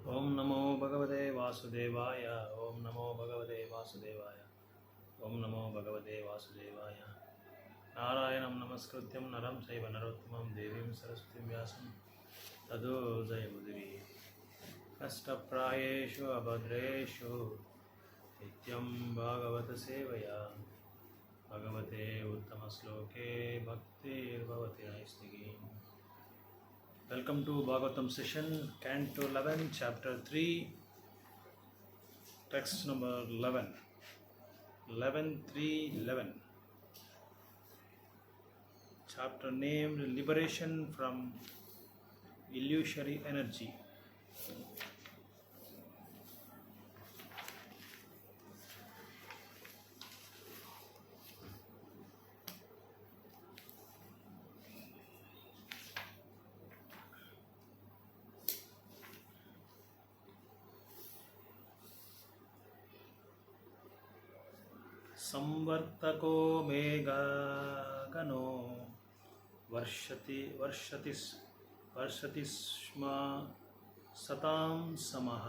ओम नमो भगवते वासुदेवाय। ओम नमो भगवते वासुदेवाय। ओम नमो भगवते वासुदेवाय। नारायणं नमस्कृत्यं नरं चैव नरोत्तमं देवीं सरस्वतीं व्यासं ततो जयमुदीरये। कष्टप्रायेषु अभद्रेषु नित्यं भागवत सेवया भगवते उत्तमश्लोके भक्तिर्भवति नैष्टिकी। Welcome to Bagavatam session, Canto 11, Chapter 3, text number 11. 11. Chapter named Liberation from Illusory Energy. संवर्तको मेघगनो वर्षति स्म सतां समः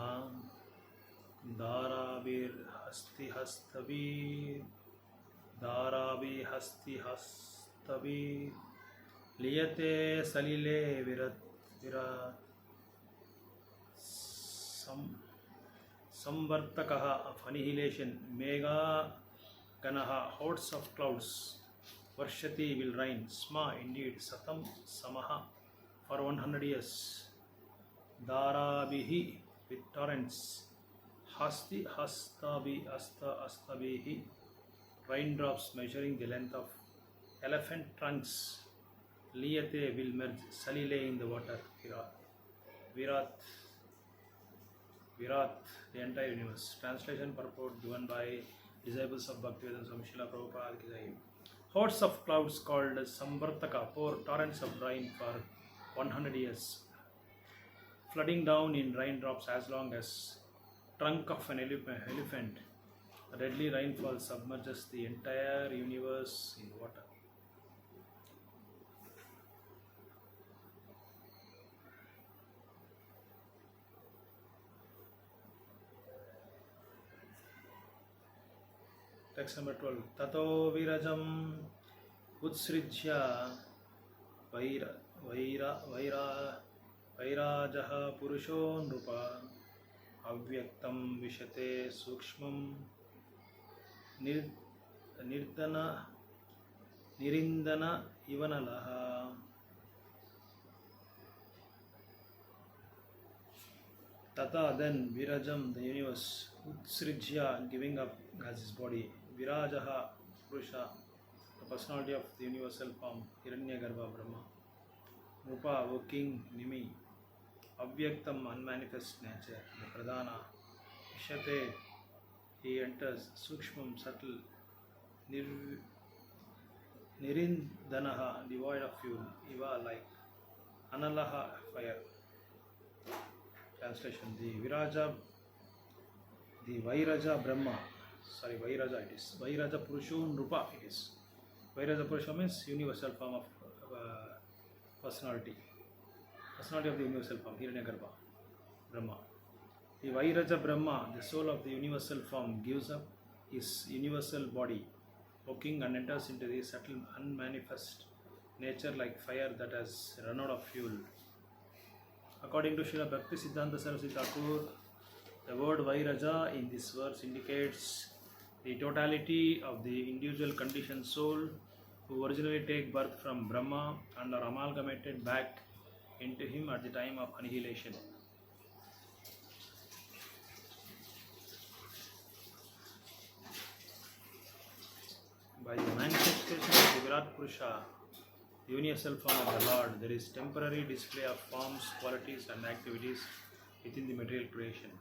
दाराभिहस्तिहस्तभिर् लियते सलिले Virat संवर्तकः of annihilation, mega ganaha, hordes of clouds, varshati will rain, sma indeed, satam samaha for 100 years, darabihi with torrents, astabihi raindrops measuring the length of elephant trunks, liyate will merge, salile in the water, Virat, the entire universe. Translation purport given by disciples of Bhaktivedanta Swami Srila Prabhupada ki jai. Hordes of clouds called Samvartaka pour torrents of rain for 100 years, flooding down in raindrops as long as trunk of an elephant. A deadly rainfall submerges the entire universe in water. Text number 12. Tato virajam utsrijya vairajaha purusho nrupa avyaktam vishate sukshmam nirindana ivanalaha. Tata then virajam, the universe, utsrijya giving up as his body, Virajaha Purusha, the personality of the universal form, Hiranyagarbha Brahma, Rupa, O king, Nimi, Avyaktam, unmanifest nature, the Pradhana, Vishate, he enters, Sukshmam, subtle, Nirindanaha, devoid of fuel, Iva, like, Analaha, fire. Translation, the Vairaja Brahma, Vairaja it is. Vairaja Purusho Nrupa it is. Vairaja Purusha means universal form of personality. Personality of the universal form, Hiranyagarbha, Brahma. The Vairaja Brahma, the soul of the universal form, gives up his universal body, O king, and enters into the subtle, unmanifest nature like fire that has run out of fuel. According to Srila Bhakti Siddhanta Saraswati Thakur, the word Vairaja in this verse indicates the totality of the individual conditioned soul who originally take birth from Brahma and are amalgamated back into him at the time of annihilation. By the manifestation of the Virat Purusha, the universal form of the Lord, there is temporary display of forms, qualities and activities within the material creation.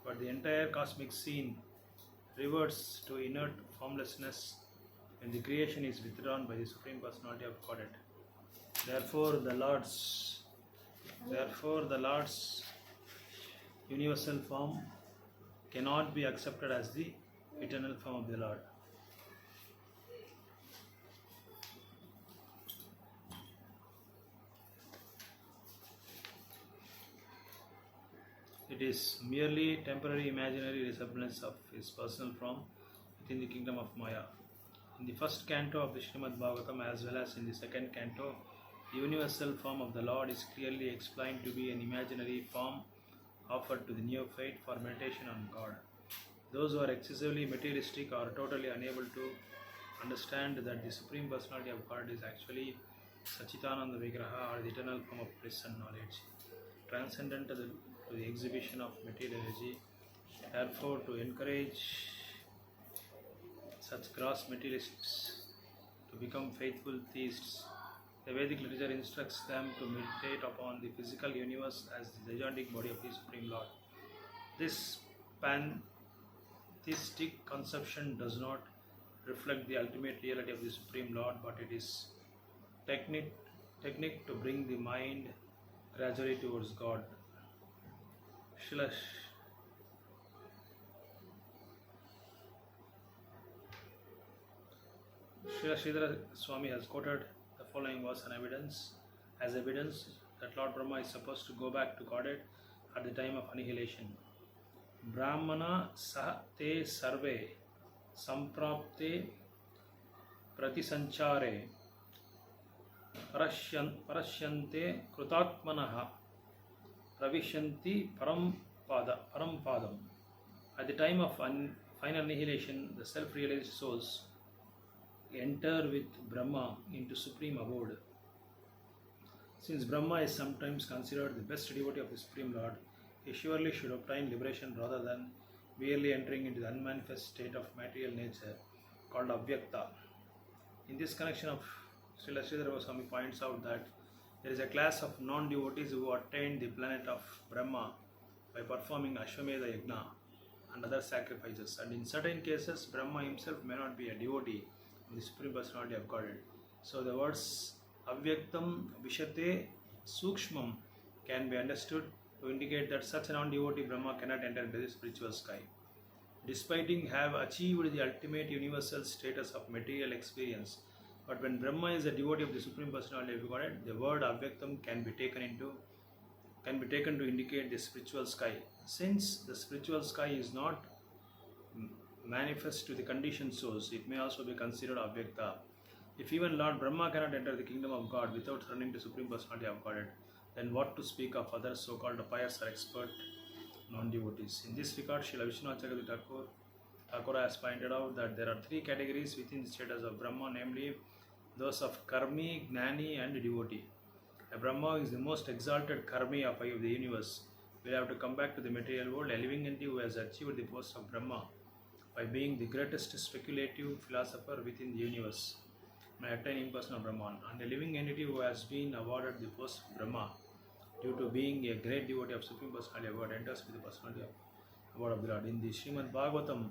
But the entire cosmic scene reverts to inert formlessness when the creation is withdrawn by the Supreme Personality of Godhead. Therefore, the Lord's universal form cannot be accepted as the eternal form of the Lord. It is merely temporary imaginary resemblance of his personal form within the kingdom of Maya. In the first canto of the Srimad Bhagavatam as well as in the second canto, the universal form of the Lord is clearly explained to be an imaginary form offered to the neophyte for meditation on God. Those who are excessively materialistic are totally unable to understand that the Supreme Personality of God is actually Sachitananda Vigraha, or the eternal form of bliss and knowledge, transcendent to the exhibition of material energy. Therefore, to encourage such gross materialists to become faithful theists, the Vedic literature instructs them to meditate upon the physical universe as the gigantic body of the Supreme Lord. This pantheistic conception does not reflect the ultimate reality of the Supreme Lord, but it is technique to bring the mind gradually towards God. Srila Sridhara Swami has quoted the following verse as evidence that Lord Brahma is supposed to go back to Godhead at the time of annihilation. Brahmana sah te sarve samprapte pratisanchare parashyante krutatmanaha pravishyanti parampadam. At the time of final annihilation, the self-realized souls enter with Brahma into supreme abode. Since Brahma is sometimes considered the best devotee of the Supreme Lord, he surely should obtain liberation rather than merely entering into the unmanifest state of material nature called Avyakta. In this connection, Srila Sridhara Swami points out that there is a class of non-devotees who attain the planet of Brahma by performing Ashwamedha Yajna and other sacrifices, and in certain cases Brahma himself may not be a devotee of the Supreme Personality of Godhead. So the words Avyaktam Vishate Sukshmam can be understood to indicate that such a non-devotee Brahma cannot enter into the spiritual sky. Despite have achieved the ultimate universal status of material experience, but when Brahma is a devotee of the Supreme Personality of Godhead, the word Avyaktam can be taken to indicate the spiritual sky. Since the spiritual sky is not manifest to the conditioned souls, it may also be considered Avyakta. If even Lord Brahma cannot enter the kingdom of God without surrendering to Supreme Personality of Godhead, then what to speak of other so-called pious or expert non-devotees? In this regard, Srila Vishwanath Chakravarti Thakur has pointed out that there are three categories within the status of Brahma, namely those of Karmi, Gnani and Devotee. A Brahma is the most exalted Karmi of the universe. We have to come back to the material world, a living entity who has achieved the post of Brahma by being the greatest speculative philosopher within the universe may attain impersonal Brahman, and a living entity who has been awarded the post of Brahma due to being a great devotee of Supreme Personality of God enters with the personality of award of the Lord. In the Srimad Bhagavatam,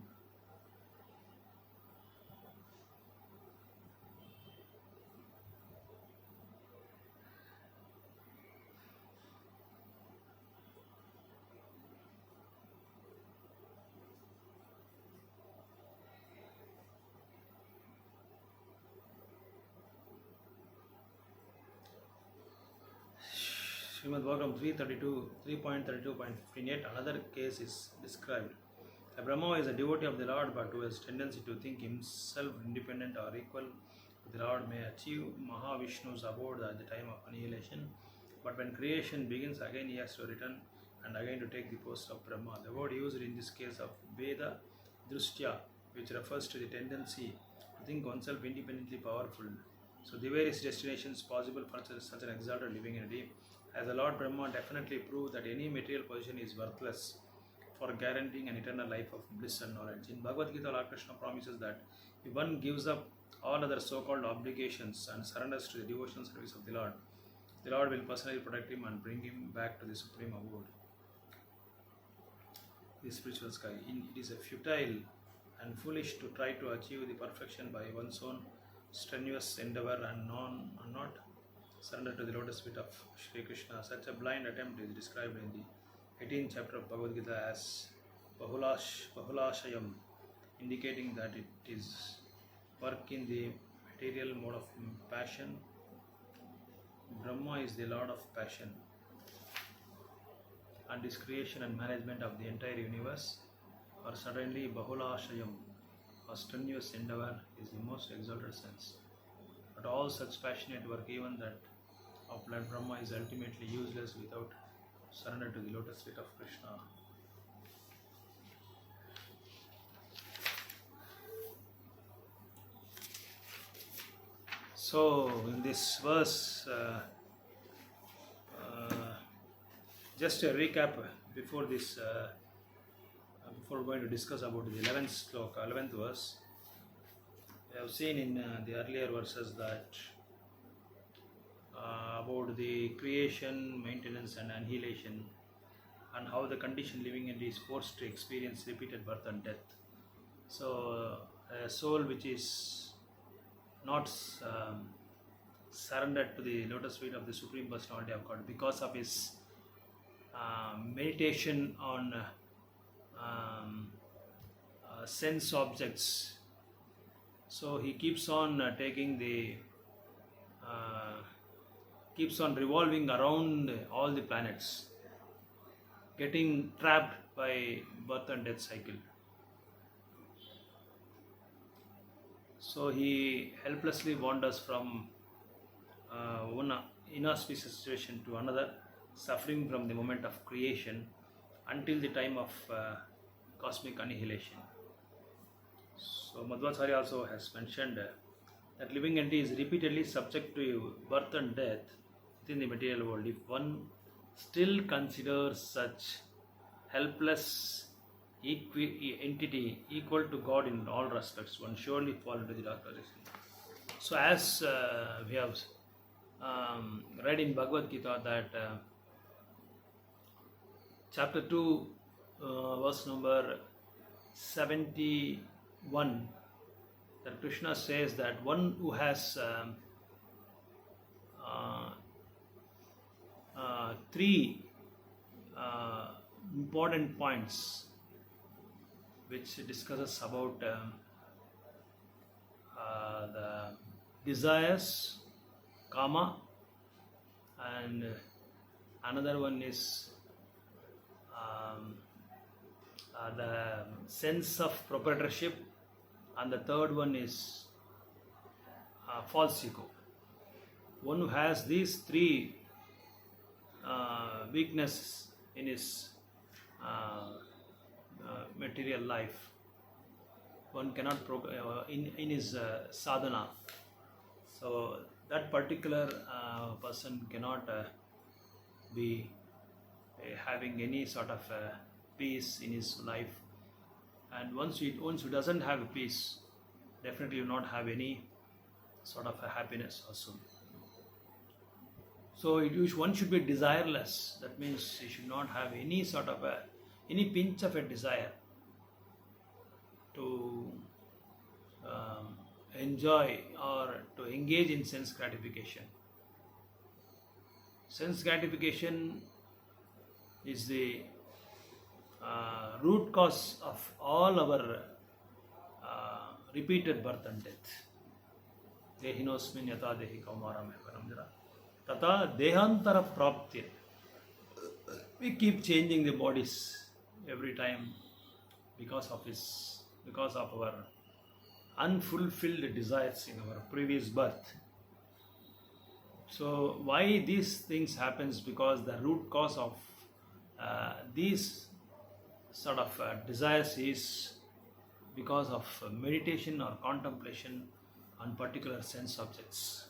Srimad Bhagavatam 3.32.15, yet another case is described. A Brahma is a devotee of the Lord, but who has tendency to think himself independent or equal to the Lord may achieve Mahavishnu's abode at the time of annihilation. But when creation begins, again he has to return and again to take the post of Brahma. The word used in this case of Veda Drushtya, which refers to the tendency to think oneself independently powerful. So the various destinations possible for such an exalted living entity, as the Lord Brahma definitely proved that any material position is worthless for guaranteeing an eternal life of bliss and knowledge. In Bhagavad Gita, Lord Krishna promises that if one gives up all other so-called obligations and surrenders to the devotional service of the Lord will personally protect him and bring him back to the supreme abode, the spiritual sky. It is a futile and foolish to try to achieve the perfection by one's own strenuous endeavor and not surrender to the lotus feet of Sri Krishna. Such a blind attempt is described in the 18th chapter of Bhagavad Gita as Bahulashayam, indicating that it is work in the material mode of passion. Brahma is the Lord of passion, and his creation and management of the entire universe are certainly Bahulashayam, or strenuous endeavor, is the most exalted sense. But all such passionate work, even that of Lord Brahma, is ultimately useless without surrender to the lotus feet of Krishna. So, in this verse, just a recap before this, before going to discuss about the 11th verse. We have seen in the earlier verses that about the creation, maintenance, and annihilation, and how the conditioned living entity is forced to experience repeated birth and death. So, a soul which is not surrendered to the lotus feet of the Supreme Personality of God because of his meditation on sense objects. So he keeps on keeps on revolving around all the planets, getting trapped by birth and death cycle. So he helplessly wanders from one inauspicious situation to another, suffering from the moment of creation until the time of cosmic annihilation. So Madhvacharya also has mentioned that living entity is repeatedly subject to birth and death within the material world. If one still considers such helpless entity equal to God in all respects, one surely fall into the dark direction. So as we have read in Bhagavad Gita that chapter 2 verse number 71, that Krishna says that one who has three important points which discusses about the desires, kama, and another one is the sense of proprietorship, and the third one is false ego. One who has these three weaknesses in his material life, one cannot in his sadhana. So that particular person cannot be having any sort of peace in his life, and once he doesn't have a peace, definitely will not have any sort of a happiness also. So one should be desireless. That means he should not have any sort of any pinch of a desire to enjoy or to engage in sense gratification. Sense gratification is the root cause of all our repeated birth and death. Dehinosmin yata dehi kaumaram evanamjara tata dehantara praptir. We keep changing the bodies every time because of our unfulfilled desires in our previous birth. So why these things happens? Because the root cause of these sort of desires is because of meditation or contemplation on particular sense objects.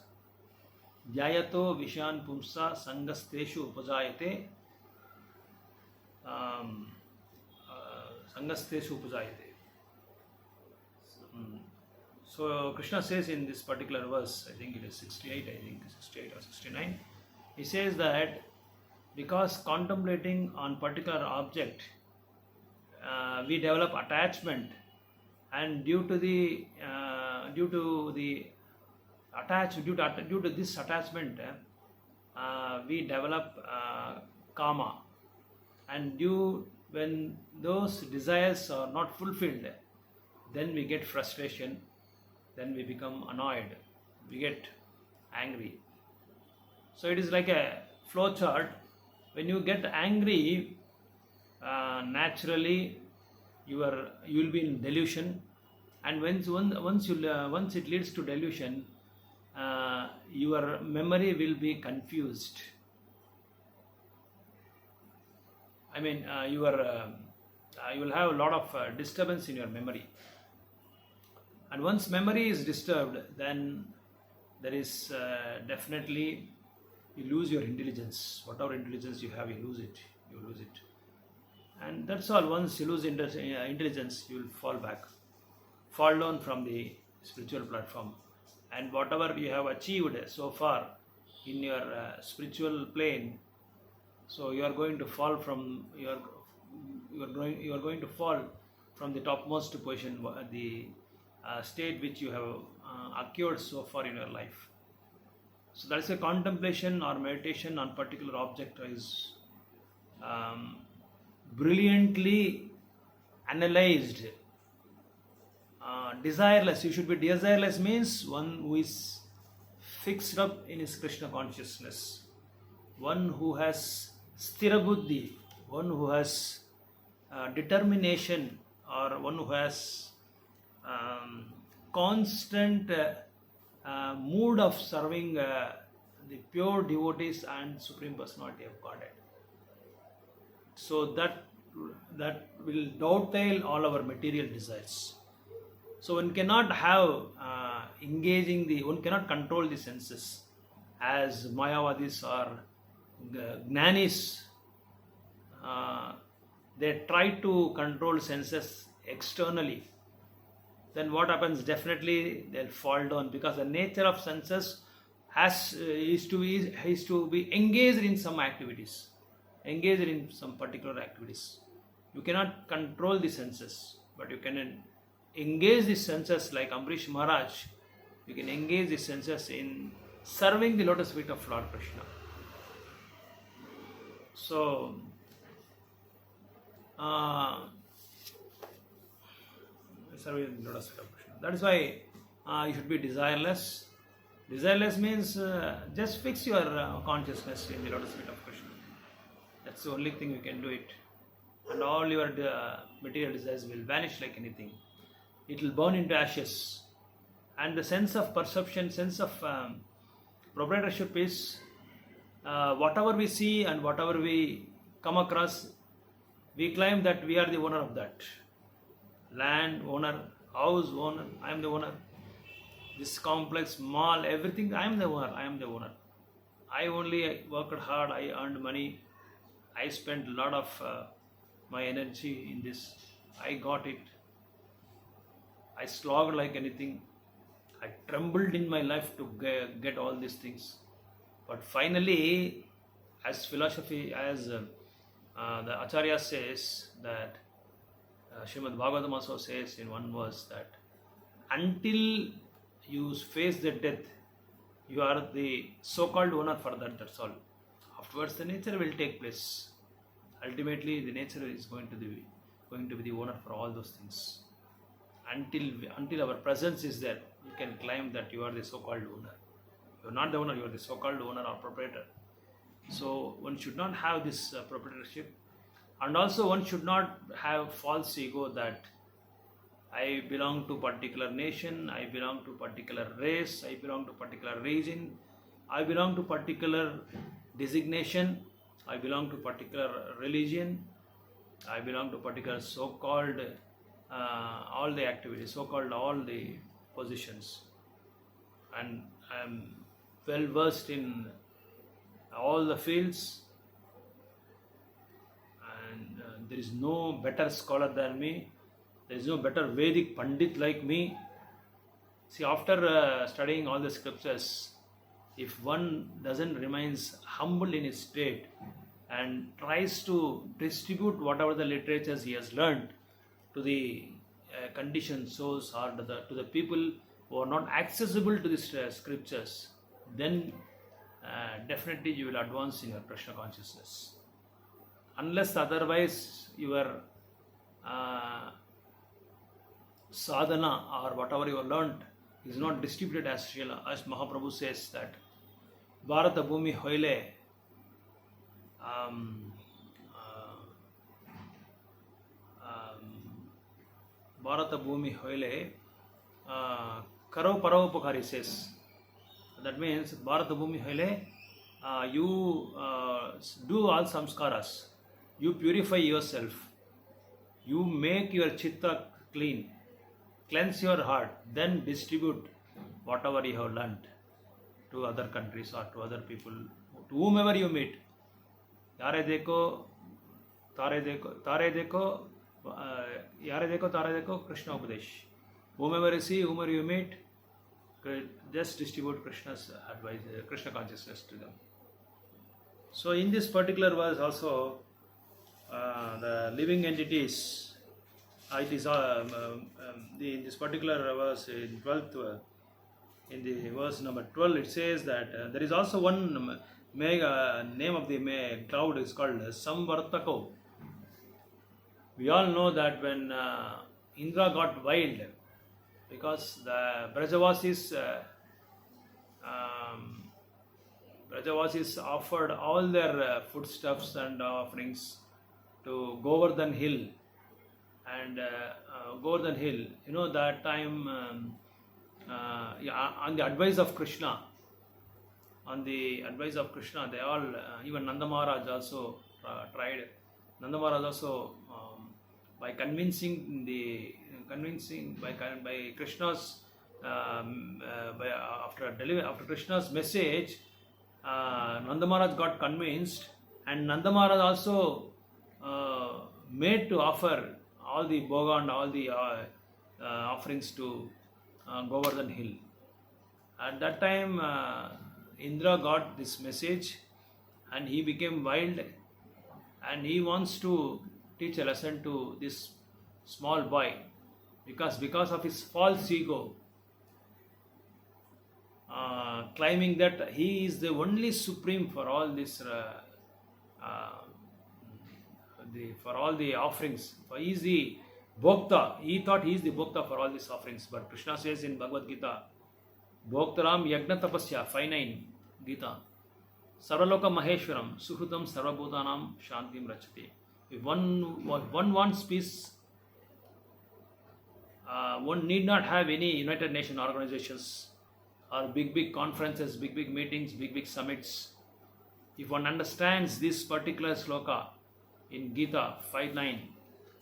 Dhyayato vishan pumsa sangasteshu upajayate sangasteshu upajayate. So Krishna says in this particular verse, I think it is 68 or 69, he says that because contemplating on particular object, we develop attachment, and due to this attachment, we develop karma, and when those desires are not fulfilled, then we get frustration, then we become annoyed, we get angry. So it is like a flow chart. When you get angry, naturally you will be in delusion, and once it leads to delusion, your memory will be confused. I mean, you will have a lot of disturbance in your memory, and once memory is disturbed, then there is definitely you lose your intelligence. Whatever intelligence you have, you lose it. And that's all. Once you lose intelligence, you will fall down from the spiritual platform, and whatever you have achieved so far in your spiritual plane, so you are going to fall from you are going to fall from the topmost position, the state which you have acquired so far in your life. So that is a contemplation or meditation on particular object is brilliantly analyzed. Desireless. You should be desireless means one who is fixed up in his Krishna consciousness, one who has sthira buddhi, one who has determination, or one who has constant mood of serving the pure devotees and Supreme Personality of Godhead. So that will dovetail all our material desires. So one cannot have one cannot control the senses as Mayavadis or Jnanis. They try to control senses externally. Then what happens? Definitely they'll fall down, because the nature of senses is to be engaged in some activities, engaged in some particular activities. You cannot control the senses, but you can engage the senses like Ambrish Maharaj. You can engage the senses in serving the lotus feet of Lord Krishna. So, serving the lotus feet of Krishna. That is why you should be desireless. Desireless means just fix your consciousness in the lotus feet of Krishna. That's the only thing you can do it. And all your material desires will vanish like anything. It will burn into ashes. And the sense of perception, sense of proprietorship is whatever we see and whatever we come across, we claim that we are the owner of that. Land owner, house owner, I am the owner. This complex, mall, everything, I am the owner. I only worked hard, I earned money, I spent a lot of my energy in this. I got it. I slogged like anything. I trembled in my life to get all these things. But finally, as philosophy, as the Acharya says, that Srimad Bagavatam also says in one verse that until you face the death, you are the so-called owner for that, that's all. Afterwards, the nature will take place. Ultimately, the nature is going to be the owner for all those things. Until our presence is there, you can claim that you are the so-called owner. You are not the owner, you are the so-called owner or proprietor. So one should not have this proprietorship, and also one should not have false ego that I belong to particular nation, I belong to particular race, I belong to particular region, I belong to particular designation, I belong to particular religion, I belong to particular so-called all the activities, so-called all the positions, and I am well versed in all the fields, and there is no better scholar than me, there is no better Vedic Pandit like me. See, after studying all the scriptures, if one doesn't remains humble in his state and tries to distribute whatever the literatures he has learned to the conditioned souls or to the people who are not accessible to these scriptures, then definitely you will advance in your Krishna consciousness. Unless otherwise your sadhana or whatever you have learned is not distributed as Mahaprabhu says that Bharata Bhumi Hoile Bharata Bhumi Hoile Karo Paropakari says. That means Bharata Bhumi Hoile, you do all samskaras, you purify yourself, you make your chitta clean, cleanse your heart, then distribute whatever you have learnt to other countries or to other people, to whomever you meet. Yare dekho, tare dekho, Krishna Upadesh. Whomever you see, whomever you meet, just distribute Krishna's advice, Krishna consciousness to them. So in this particular verse also, the living entities, it is in this particular verse, in 12th, in the verse number 12, it says that there is also one name of the cloud is called Samvartako. We all know that when Indra got wild, because the Brajavasis offered all their foodstuffs and offerings to Govardhan Hill. And Govardhan Hill, you know, that time on the advice of Krishna, they all, even Nanda Maharaj also tried. Nanda Maharaj also, by Krishna's, after Krishna's message, Nanda Maharaj got convinced, and Nanda Maharaj also made to offer all the bhoga and all the offerings to Govardhan Hill. At that time, Indra got this message and he became wild, and he wants to teach a lesson to this small boy, because of his false ego, claiming that he is the only supreme for all this, for all the offerings. He is the Bhokta. He thought he is the Bhokta for all these offerings. But Krishna says in Bhagavad Gita, Bhoktaram Yagna Tapasya 5.9 Gita, Sarvaloka Maheshwaram Suhrutam Sarvabhutanam Shantim Rachati. If one wants peace, one need not have any United Nations organizations or big conferences, big meetings, big summits. If one understands this particular sloka in Gita 5.9,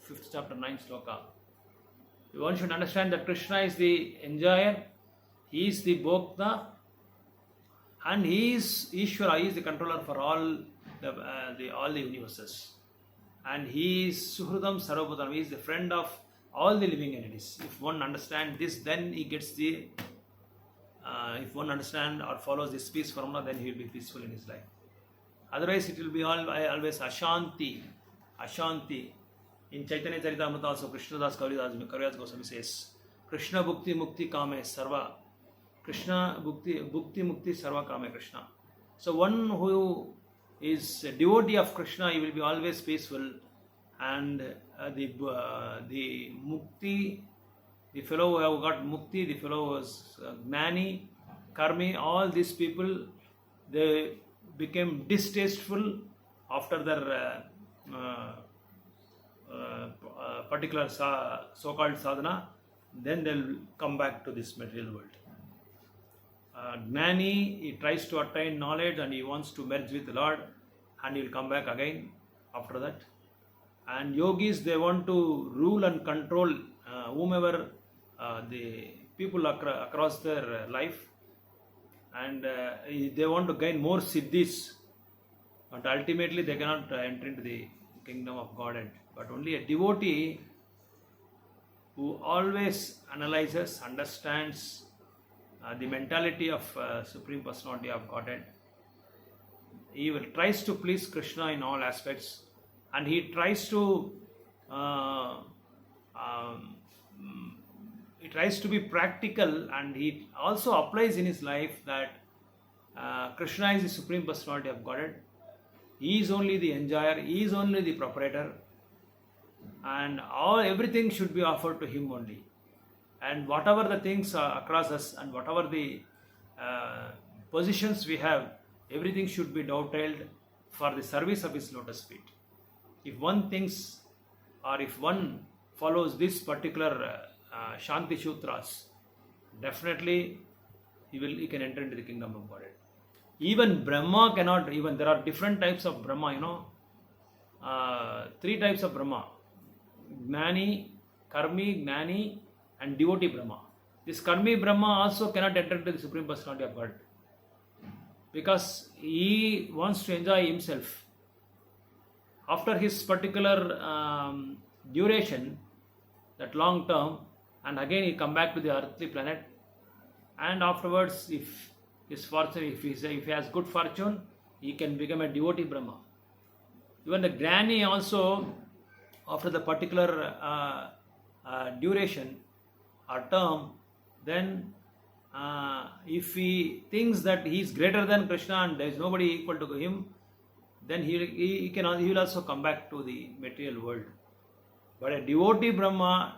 5th chapter 9th sloka, one should understand that Krishna is the enjoyer, he is the Bhokta, and he is Ishvara, he is the controller for all the universes. And he is Suhridam Sarvabhutanam, he is the friend of all the living entities. If one understands this, then he gets the, if one understands or follows this peace formula, then he will be peaceful in his life. Otherwise, it will be always Ashanti. In Chaitanya Charitamrita also, Krishnadas Kaviraj Goswami says, Krishna Bhukti Mukti Kame Sarva. Krishna Bhukti Mukti Sarva Kame Krishna. So one who is a devotee of Krishna, he will be always peaceful, and the Mukti, the fellow who have got Mukti, the fellow who was Gnani, Karmi, all these people, they became distasteful after their particular so-called sadhana, then they'll come back to this material world. Gnani, he tries to attain knowledge and he wants to merge with the Lord, and he will come back again after that. And yogis, they want to rule and control whomever the people across their life, and they want to gain more siddhis, but ultimately they cannot enter into the kingdom of Godhead. But only a devotee who always analyzes, understands the mentality of Supreme Personality of Godhead, he tries to please Krishna in all aspects, and he tries to be practical, and he also applies in his life that Krishna is the Supreme Personality of Godhead. He is only the enjoyer, he is only the proprietor, and everything should be offered to him only. And whatever the things across us, and whatever the positions we have, everything should be dovetailed for the service of his lotus feet. If one thinks, or if one follows this particular Shanti Sutras, definitely he can enter into the kingdom of Godhead. Even Brahma cannot, even there are different types of Brahma, three types of Brahma: Gnani, Karmi, Gnani, and devotee Brahma. This Karmi Brahma also cannot enter into the Supreme Personality of God because he wants to enjoy himself. After his particular duration, that long term, and again he come back to the earthly planet, and afterwards, if his fortune, if he has good fortune, he can become a devotee Brahma. Even the Gnani also, after the particular duration or term, then if he thinks that he is greater than Krishna and there is nobody equal to him, then he will also come back to the material world. But a devotee Brahma,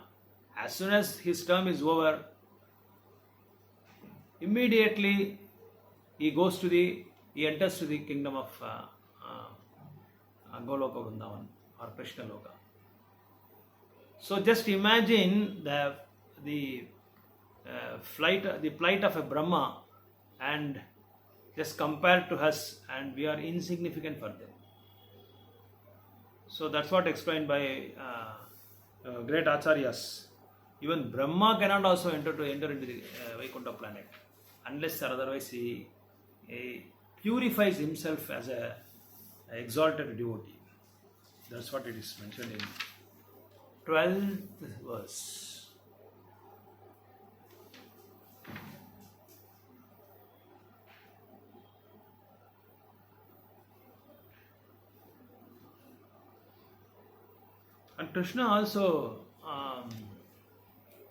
as soon as his term is over, immediately he enters to the kingdom of Goloka Vrindavan or Krishna Loka. So just imagine the plight of a Brahma, and just compare to us, and we are insignificant for them. So that's what explained by great acharyas. Even Brahma cannot also enter into the Vaikuntha planet unless or otherwise he purifies himself as a exalted devotee. That's what it is mentioned in 12th verse. And Krishna also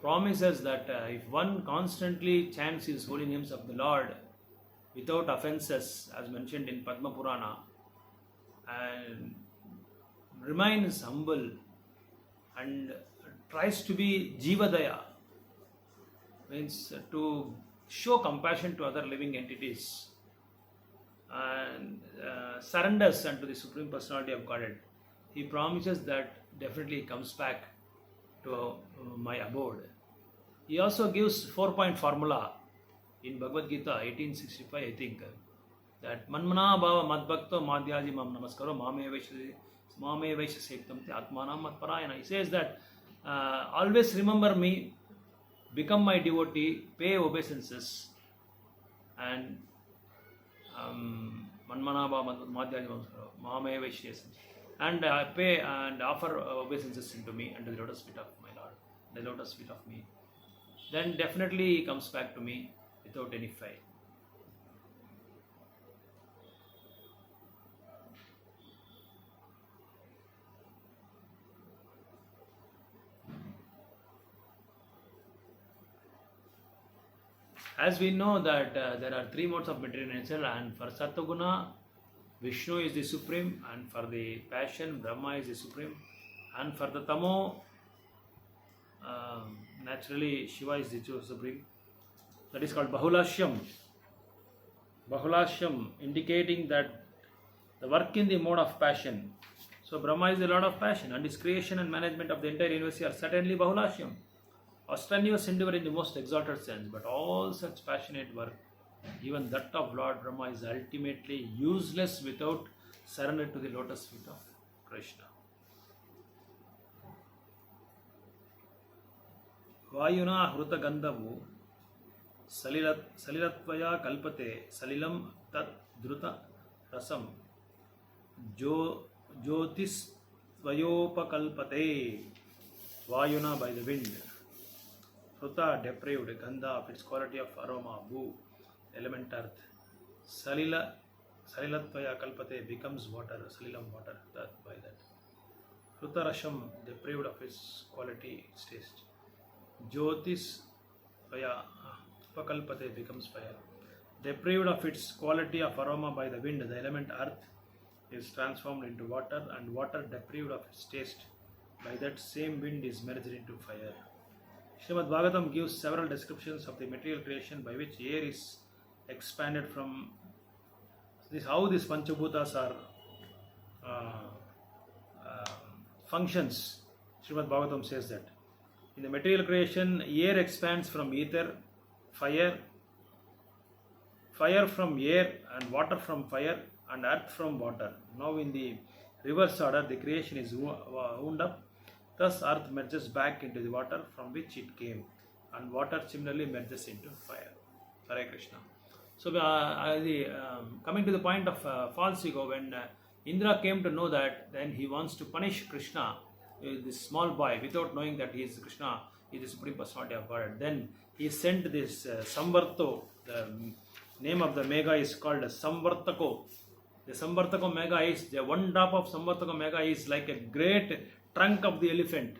promises that if one constantly chants his holy names of the Lord without offenses, as mentioned in Padma Purana, and remains humble and tries to be Jivadaya, means to show compassion to other living entities, and surrenders unto the Supreme Personality of Godhead, he promises that definitely he comes back to my abode. He also gives 4-point formula in Bhagavad Gita 1865, I think, that Manmana Bhava Madbhakto Madhyaji Mam Namaskaro Mame Vaisha Sektam Atmanam Matparayana. He says that always remember me, become my devotee, pay obeisances, and Manmana Bhava Madhyaji Mam Mame Vaisha, and pay and offer obeisances unto me under the lotus feet of my Lord, the lotus feet of me. Then definitely he comes back to me without any fail. As we know that there are three modes of material nature, and for Sattva-guna, Vishnu is the supreme, and for the passion, Brahma is the supreme, and for the Tamo, naturally Shiva is the supreme. That is called Bahulashyam. Bahulashyam, indicating that the work in the mode of passion. So Brahma is the Lord of passion, and his creation and management of the entire universe are certainly Bahulashyam, or strenuous endeavor in the most exalted sense. But all such passionate work, even that of Lord Brahma, is ultimately useless without surrender to the lotus feet of Krishna. Vayuna hruta gandhavu salilatvaya kalpate salilam tat dhruta rasam jyotis tvayopakalpate. Vayuna, by the wind. Hruta, depraved, gandha, of its quality of aroma, bhu, element earth. Salilatvaya kalpate, becomes water, salilam, water, that by that. Hruta rasham, depraved of its quality, its taste. Jyotis vaya pakalpate, becomes fire. Depraved of its quality of aroma by the wind, the element earth is transformed into water, and water, depraved of its taste by that same wind, is merged into fire. Srimad Bagavatam gives several descriptions of the material creation by which air is expanded from this, how these Panchabhutas are functions Srimad Bhagavatam says that in the material creation, air expands from ether, fire from air, and water from fire, and earth from water. Now in the reverse order, the creation is wound up. Thus earth merges back into the water from which it came, and water similarly merges into fire. Hare Krishna. So coming to the point of false ego, when Indra came to know that, then he wants to punish Krishna, this small boy, without knowing that he is Krishna, he is the Supreme Personality of God. Then he sent this Samvarto, the name of the Mega is called Samvartako. The Samvartako Mega is, the one drop of Samvartako Mega is like a great trunk of the elephant.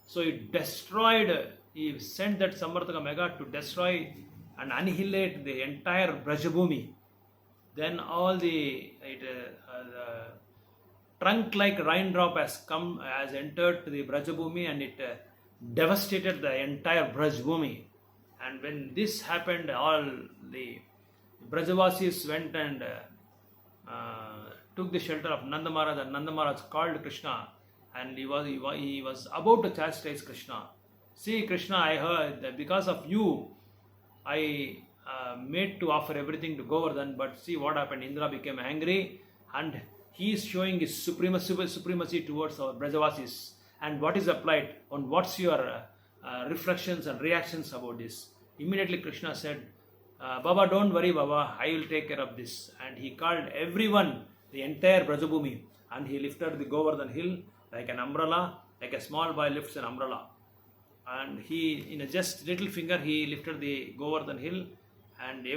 So it destroyed, he sent that Samvartaka Mega to destroy and annihilate the entire Brajabhumi. Then all the trunk-like raindrop has entered to the Brajabhumi, and it devastated the entire Brajabhumi. And when this happened, all the Brajavasis went and took the shelter of Nanda Maharaj, and Nanda Maharaj called Krishna, and he was about to chastise Krishna. See, Krishna, I heard that because of you, I made to offer everything to Govardhan, but see what happened. Indra became angry, and he is showing his supremacy towards our Brajavasis. And what is applied? On what's your reflections and reactions about this? Immediately Krishna said, Baba, don't worry, Baba, I will take care of this. And he called everyone, the entire Brajabhumi, and he lifted the Govardhan hill like an umbrella, like a small boy lifts an umbrella. And he, in a just little finger, he lifted the Govardhan hill, and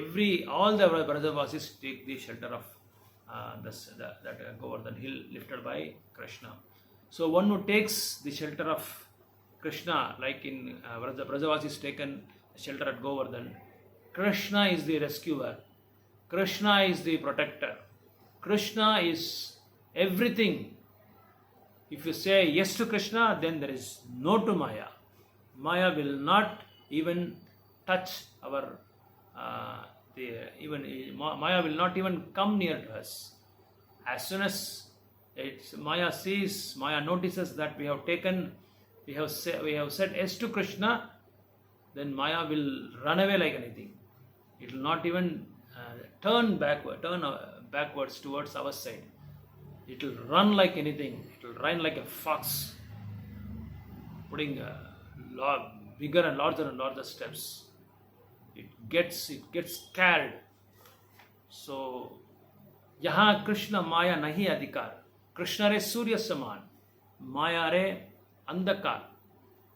all the Brajavasis take the shelter of that Govardhan hill lifted by Krishna. So one who takes the shelter of Krishna, like in Brajavasis taken shelter at Govardhan, Krishna is the rescuer, Krishna is the protector, Krishna is everything. If you say yes to Krishna, then there is no to Maya. Maya will not even touch our, Maya will not even come near to us. As soon as Maya sees, Maya notices that we have said yes to Krishna, then Maya will run away like anything. It will not even turn backwards towards our side. It will run like anything. It will run like a fox, putting bigger and larger steps. It gets scared. So, यहाँ कृष्ण माया नहीं अधिकार. कृष्ण रे सूर्य समान, माया रे अंधकार.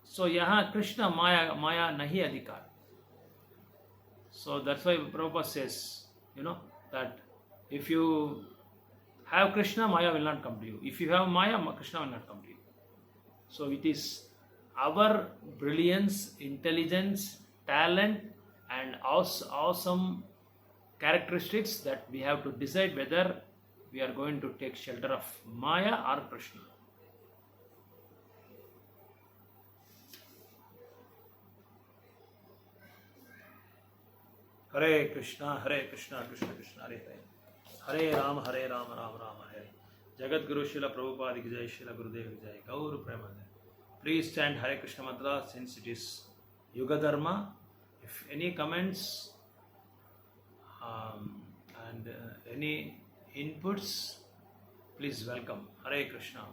So, यहाँ कृष्ण माया नहीं अधिकार. So that's why Prabhupada says, that if you have Krishna, Maya will not come to you. If you have Maya, Krishna will not come to you. So it is our brilliance, intelligence, talent, and awesome characteristics that we have to decide whether we are going to take shelter of Maya or Krishna. Hare Krishna, Krishna Krishna, Hare Hare. Hare Rama, Rama Rama, Hare. Jagat Guru Srila Prabhupada ki jai, Srila Gurudev ki jai. Gaur Premanand. Please stand Hare Krishna mantra since it is Yuga Dharma. If any comments and any inputs, please welcome. Hare Krishna.